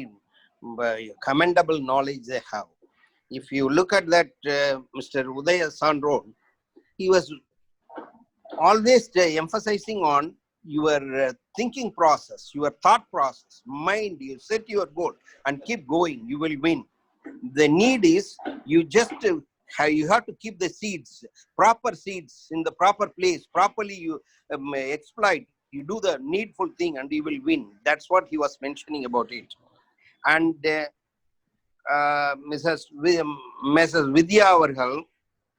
commendable knowledge they have. If you look at that Mr. Udaya Sandron, he was always emphasizing on your thinking process, your thought process, mind. You set your goal and keep going, you will win. The need is you just you have to keep the seeds, proper seeds in the proper place, properly you exploit, you do the needful thing and you will win. That's what he was mentioning about it. And Mrs. Vidya Avargal,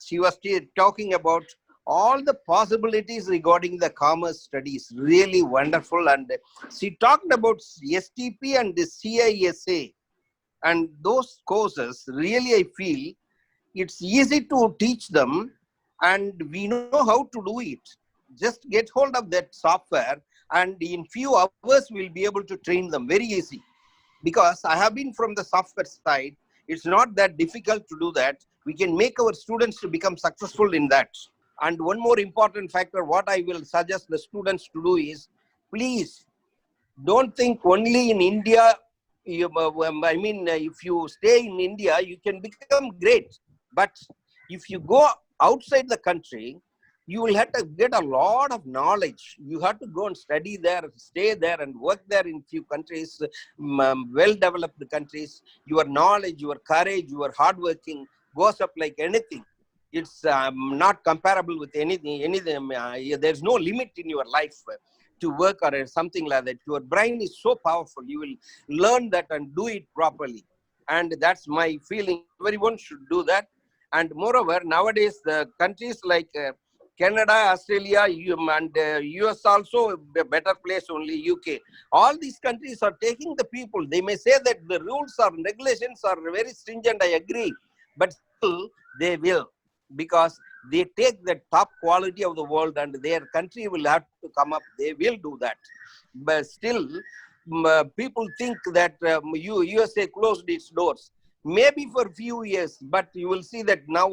she was talking about all the possibilities regarding the commerce studies. Really wonderful. And she talked about STP and the CISA and those courses. Really, I feel it's easy to teach them and we know how to do it. Just get hold of that software and in few hours we'll be able to train them. Very easy. Because I have been from the software side, it's not that difficult to do that. We can make our students to become successful in that. And one more important factor, what I will suggest the students to do is, please don't think only in India. I mean, if you stay in India, you can become great. But if you go outside the country, you will have to get a lot of knowledge. You have to go and study there, stay there and work there in few countries, well-developed countries. Your knowledge, your courage, your hard working goes up like anything. It's not comparable with anything. There's no limit in your life to work or something like that. Your brain is so powerful. You will learn that and do it properly. And that's my feeling. Everyone should do that. And moreover, nowadays, the countries like Canada, Australia, and US also a better place, only UK. All these countries are taking the people. They may say that the rules or regulations are very stringent, I agree. But still, they will. Because they take the top quality of the world and their country will have to come up. They will do that. But still, people think that USA closed its doors. Maybe for a few years, but you will see that now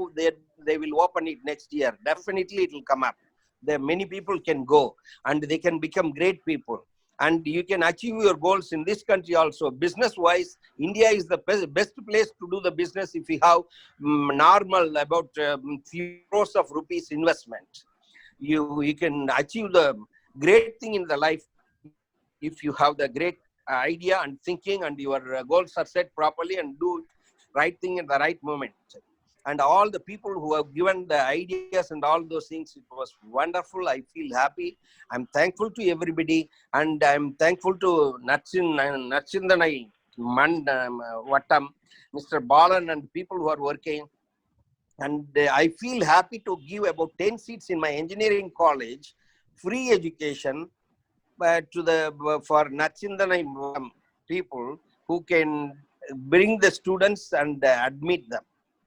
they will open it next year. Definitely it will come up. There many people can go and they can become great people. And you can achieve your goals in this country also. Business wise, India is the best place to do the business if you have normal about few crores of rupees investment. You can achieve the great thing in the life if you have the great idea and thinking and your goals are set properly and do right thing at the right moment. And all the people who have given the ideas and all those things, it was wonderful. I feel happy. I'm thankful to everybody. And I'm thankful to Natchindanai Vattam, Mr. Balan and people who are working. And I feel happy to give about 10 seats in my engineering college, free education for Natchindanai people who can bring the students and admit them.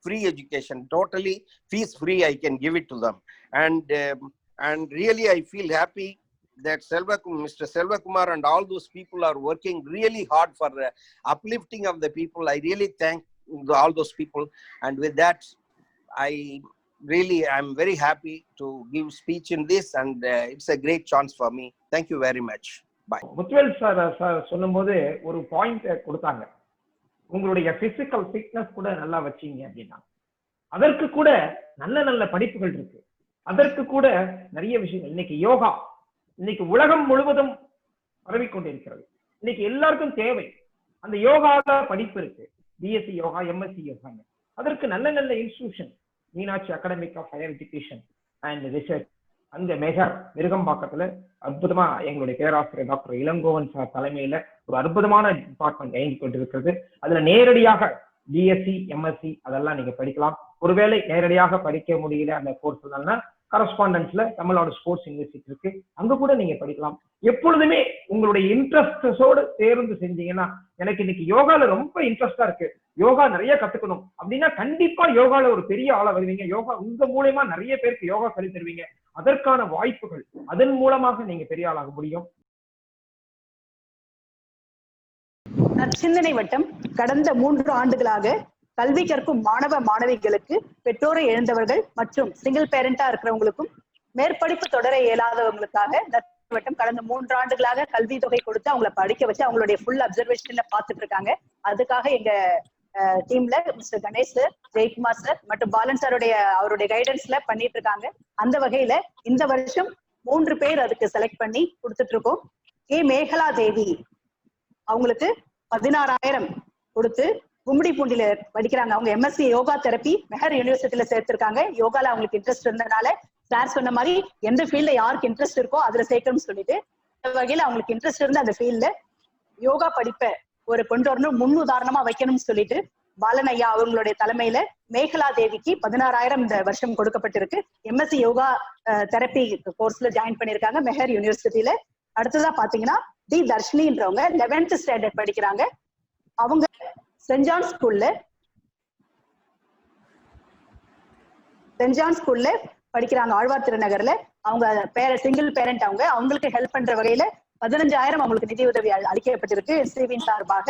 Free education, totally fees free, I can give it to them. And really I feel happy that Mr. Selva Kumar and all those people are working really hard for uplifting of the people. I really thank all those people. And with that, I'm very happy to give speech in this and it's a great chance for me. Thank you very much. Bye. Muthuvel sir சொல்லும்போது ஒரு point கொடுத்தாங்க, உங்களுடைய physical fitness கூட நல்லா வச்சீங்க அப்படின்னா அதற்கு கூட நல்ல நல்ல படிப்புகள் இருக்கு. அதற்கு கூட நிறைய விஷயங்கள். இன்னைக்கு யோகா இன்னைக்கு உலகம் முழுவதும் பரவிக்கொண்டிருக்கிறது. இன்னைக்கு எல்லாருக்கும் தேவை. அந்த யோகால படிப்பு இருக்கு. BSc yoga, MSc yoga. அதற்கு நல்ல நல்ல institution, Meenakshi academic of higher education and research அங்க மிருகம்பாக்கத்துல அற்புதமா எங்களுடைய பேராசிரியர் டாக்டர் இளங்கோவன் சார் தலைமையில ஒரு அற்புதமான டிபார்ட்மெண்ட் இயங்கி கொண்டிருக்கிறது. அதுல நேரடியாக பிஎஸ்சி, எம்எஸ்சி அதெல்லாம் நீங்க படிக்கலாம். ஒருவேளை நேரடியாக படிக்க முடியல அந்த கோர்ஸ் இல்லைன்னா கரஸ்பாண்டன்ஸ்ல தமிழ்நாடு ஸ்போர்ட்ஸ் யூனிவர்சிட்டி இருக்கு, அங்க கூட நீங்க படிக்கலாம். எப்பொழுதுமே உங்களுடைய இன்ட்ரெஸ்டோடு தேர்ந்து செஞ்சீங்கன்னா, எனக்கு இன்னைக்கு யோகால ரொம்ப இன்ட்ரெஸ்டா இருக்கு, யோகா நிறைய கத்துக்கணும் அப்படின்னா கண்டிப்பா யோகால ஒரு பெரிய ஆளா வருவீங்க. யோகா உங்க மூலமா நிறைய பேருக்கு யோகா சொல்லி தருவீங்க. அதற்கான வாய்ப்புகள், அதன் மூலமாக நீங்க பெரிய ஆளாக முடியும். நற்சிந்தனை வட்டம் கடந்த 3 ஆண்டுகளாக கல்வி கற்கும் மாணவ மாணவிகளுக்கு, பெற்றோரை இழந்தவர்கள் மற்றும் சிங்கிள் பேரண்டா இருக்கிறவங்களுக்கும், மேற்படிப்பு தொடர இயலாதவங்களுக்காக நற்சிந்தனை வட்டம் கடந்த 3 ஆண்டுகளாக கல்வி தொகை கொடுத்து அவங்களை படிக்க வச்சு அவங்களுடைய ஃபுல் அப்சர்வேஷன்ல பாத்துட்டு இருக்காங்க. அதுக்காக எங்க டீம்ல mister Ganesh sir, Jayakumar sir மற்றும் பாலன் சாருடைய அவருடைய கைடன்ஸ்ல பண்ணிட்டு இருக்காங்க. அந்த வகையில இந்த வருஷம் 3 பேர் அதுக்கு செலக்ட் பண்ணி கொடுத்துட்டு இருக்கோம். மேகலா தேவி அவங்களுக்கு 16,000 கொடுத்து கும்மிடிப்பூண்டியில படிக்கிறாங்க. அவங்க எம்எஸ்சி யோகா தெரப்பி மெஹர் யூனிவர்சிட்டியில சேர்த்திருக்காங்க. யோகால அவங்களுக்கு இன்ட்ரெஸ்ட் இருந்ததுனால சார் சொன்ன மாதிரி எந்த ஃபீல்ட்ல யாருக்கு இன்ட்ரெஸ்ட் இருக்கோ அதுல சேர்க்கணும்னு சொல்லிட்டு இந்த வகையில அவங்களுக்கு இன்ட்ரெஸ்ட் இருந்து அந்த ஃபீல்ட்ல யோகா படிப்பை ஒரு கொண்டு வரணும், முன் உதாரணமா வைக்கணும்னு சொல்லிட்டு பாலன் ஐயா அவங்களுடைய தலைமையில மேகலா தேவிக்கு 16,000 இந்த வருஷம் கொடுக்கப்பட்டிருக்கு. எம்எஸ்சி யோகா தெரப்பி கோர்ஸ்ல ஜாயின் பண்ணிருக்காங்க மெஹர் யூனிவர்சிட்டியில. அடுத்ததா பாத்தீங்கன்னா டி தர்ஷினின்றவங்க 11th ஸ்டாண்டர்ட் படிக்கிறாங்க. அவங்க சென்ட் ஜான் ஸ்கூல்ல படிக்கிறாங்க, ஆழ்வார் திருநகர்ல. அவங்க சிங்கிள் பேரண்ட், அவங்களுக்கு ஹெல்ப் பண்ற வகையில 15,000 அவங்களுக்கு நிதி உதவி அளிக்கப்பட்டிருக்கு எஸ்சிவின் சார்பாக.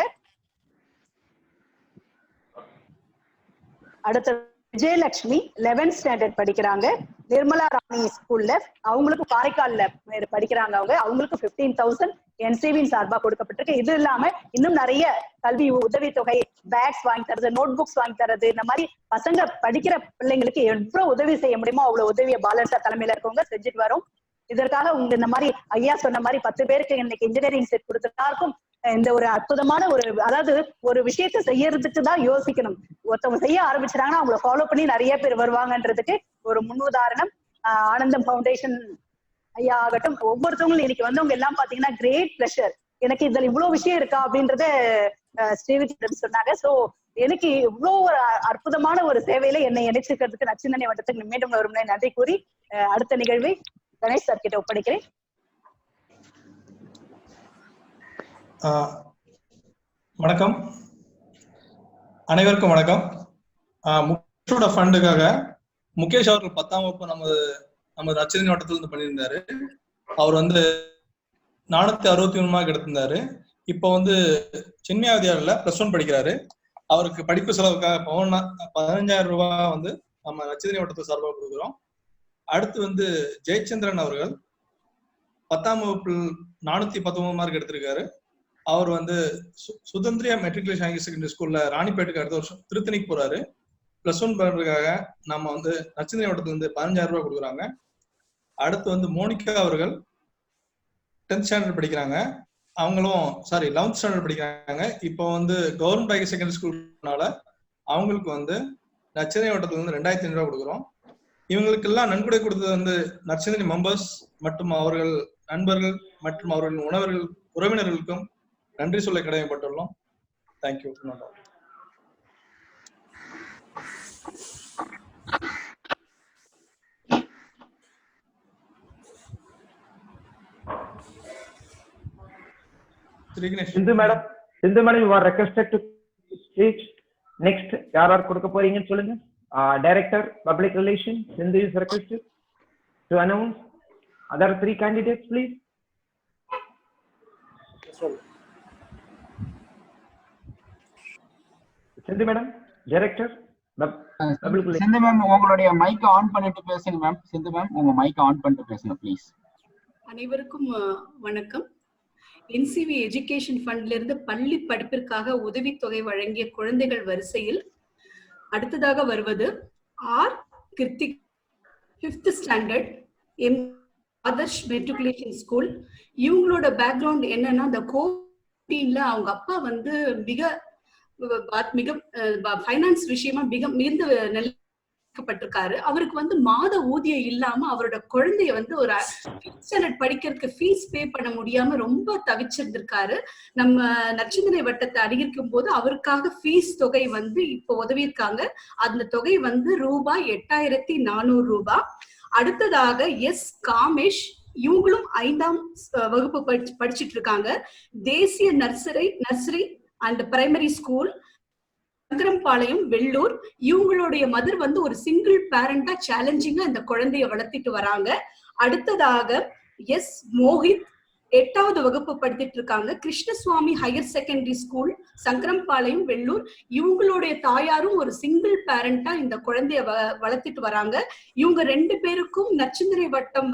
அடுத்த விஜயலட்சுமி 11th ஸ்டாண்டர்ட் படிக்கிறாங்க, நிர்மலா ராணி ஸ்கூல்ல. அவங்களுக்கு காரைக்கால்ல படிக்கிறாங்க. அவங்களுக்கு 15,000 என்சிவின் சார்பா கொடுக்கப்பட்டிருக்கு. இது இல்லாம இன்னும் நிறைய கல்வி உதவித்தொகை, பேக்ஸ் வாங்கி தரது, நோட் புக்ஸ் வாங்கி தரது, இந்த மாதிரி பசங்க படிக்கிற பிள்ளைங்களுக்கு எவ்வளவு உதவி செய்ய முடியுமோ அவ்வளவு உதவியை பாலன் சார் தலைமையில இருக்கவங்க செஞ்சுட்டு வரோம். இதற்காக உங்க இந்த மாதிரி ஐயா சொன்ன மாதிரி 10 பேருக்கு இன்னைக்கு இன்ஜினியரிங் செட் கொடுத்ததாருக்கும் இந்த ஒரு அற்புதமான அதாவது ஒரு விஷயத்த செய்யறதுக்கு தான் யோசிக்கணும். ஒருத்தவங்க செய்ய ஆரம்பிச்சிட்டாங்கன்னா அவங்களை ஃபாலோ பண்ணி நிறைய பேர் வருவாங்கன்றதுக்கு ஒரு முன்னுதாரணம் ஆனந்தம் ஃபவுண்டேஷன் ஐயா ஆகட்டும். ஒவ்வொருத்தவங்களும் இன்னைக்கு வந்தவங்க எல்லாம் பாத்தீங்கன்னா கிரேட் பிளஷர், எனக்கு இதுல இவ்வளவு விஷயம் இருக்கா அப்படின்றத ஸ்ரீவித்யா சொன்னாங்க. சோ எனக்கு இவ்வளவு ஒரு அற்புதமான ஒரு சேவையில என்னை இணைச்சிருக்கிறதுக்கு நச்சிந்தனை வட்டத்துக்கு மீண்டும் ஒரு முறை நன்றி கூறி அடுத்த நிகழ்வை கணேஷ் சார் கிட்ட ஒப்படைக்கிறேன். வணக்கம், அனைவருக்கும் வணக்கம். முகேஷோட ஃபண்டுக்காக முகேஷ் அவர்கள் 10ஆம் வகுப்பு நமது நச்சிந்தனை வட்டத்துல இருந்து பண்ணியிருந்தாரு. அவர் 463 மார்க் எடுத்திருந்தாரு. இப்போ சின்மயா வித்யாலயில +1 படிக்கிறாரு. அவருக்கு படிப்பு செலவுக்காக 15,000 ரூபாய் நம்ம நச்சிந்தனை வட்டத்தை சார்பாக கொடுக்குறோம். அடுத்து ஜெயச்சந்திரன் அவர்கள் 10ஆம் வகுப்பில் 419 மார்க் எடுத்திருக்காரு. அவர் சுதந்திரியா மெட்ரிகுலேஷன் ஹையர் செகண்டரி ஸ்கூல்ல ராணிப்பேட்டுக்கு அடுத்த வருஷம் திருத்தணிக்கு போறாரு. +1 பண்றதுக்காக நம்ம நச்சிந்தனை வட்டத்துல 15,000 ரூபாய் கொடுக்குறாங்க. அடுத்து மோனிகா அவர்கள் 10th ஸ்டாண்டர்ட் படிக்கிறாங்க. அவங்களும் 11th ஸ்டாண்டர்ட் படிக்கிறாங்க. இப்போ கவர்மெண்ட் ஹையர் செகண்டரி ஸ்கூல்னால அவங்களுக்கு நச்சிந்தனை வட்டத்துல 2,500 ரூபாய் கொடுக்குறோம். இவங்களுக்கு எல்லாம் நன்கொடை கொடுத்தது நற்சிந்தனை மெம்பர்ஸ் மற்றும் அவர்கள் நண்பர்கள் மற்றும் அவர்களின் உறவினர்களுக்கும் நன்றி சொல்ல கடமைப்பட்டுள்ளோம். Thank you. Sindhu madam, you are requested to speak. Next யார் கொடுக்க போறீங்கன்னு சொல்லுங்க. Director Public Relations Sindhu is requested to announce other 3 candidates, please. Sindhu madam, Director Public Relations. Sindhu ma'am, உங்களுடைய மைக் ஆன் பண்ணிட்டு பேசுங்க மேம். சிந்து மேம், உங்க மைக் ஆன் பண்ணிட்டு பேசுங்க ப்ளீஸ். அனைவருக்கும் வணக்கம். என்சிவி எஜுகேஷன் ஃபண்ட்ல இருந்து பள்ளி படிப்பிற்காக உதவித்தொகை வழங்கிய குழந்தைகள் வரிசையில் அடுத்ததாக வருவது R Krithik 5th standard Adarsh matriculation school. இவங்களோட பேக்ரவுண்ட் என்னன்னா, இந்த கோவிட்ல அவங்க அப்பா மிக ஃபைனான்ஸ் விஷயமா மிகுந்த பட்டிருக்காரு. அவருக்கு வந்து மாத ஊதியம் இல்லாம அவரோட குழந்தைய வந்து ஒரு ஸ்டாண்டர்ட் படிக்கிறதுக்கு ஃபீஸ் பே பண்ண முடியாம ரொம்ப தவிச்சிருந்திருக்காரு. நம்ம நற்சிந்தனை வட்டத்தை அதிகரிக்கும் போது அவருக்காக ஃபீஸ் தொகை வந்து இப்ப உதவி இருக்காங்க. அந்த தொகை வந்து ரூபாய் 8400 அடுத்ததாக எஸ் காமேஷ், இவங்களும் 5ஆம் வகுப்பு படிச்சிட்டு இருக்காங்க. தேசிய nursery and primary school, Sankarampalayam, Vellur. இவங்களுடைய மதர் வந்து ஒரு சிங்கிள் பேரண்டா சேலஞ்சிங்கா இந்த குழந்தைய வளர்த்திட்டு வராங்க. அடுத்ததாக எஸ் மோஹித் 8வது வகுப்பு படித்துட்டு இருக்காங்க. Krishnaswamy higher secondary school, Sankarampalayam, Vellur. இவங்களுடைய தாயாரும் ஒரு சிங்கிள் பேரண்டா இந்த குழந்தைய வளர்த்திட்டு வராங்க. இவங்க 2 பேருக்கும் நற்சிந்தனை வட்டம்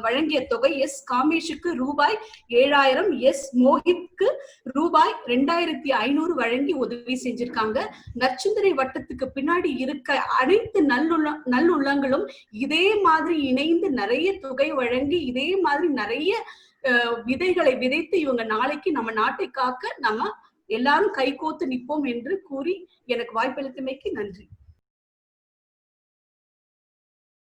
வழங்கிய தொகை எஸ் காமேஷுக்கு ரூபாய் 7000, எஸ் மோஹித்க்கு ரூபாய் 2500 வழங்கி உதவி செஞ்சிருக்காங்க. நற்சிந்தனை வட்டத்துக்கு பின்னாடி இருக்க அனைத்து நல்லுள்ளங்களும் இதே மாதிரி இணைந்து நிறைய தொகை வழங்கி இதே மாதிரி நிறைய விதைகளை விதைத்து இவங்க நாளைக்கு நம்ம நாட்டை காக்க நம்ம எல்லாரும் கைகோத்து நிற்போம் என்று கூறி எனக்கு வாய்ப்பளித்தமைக்கு நன்றி.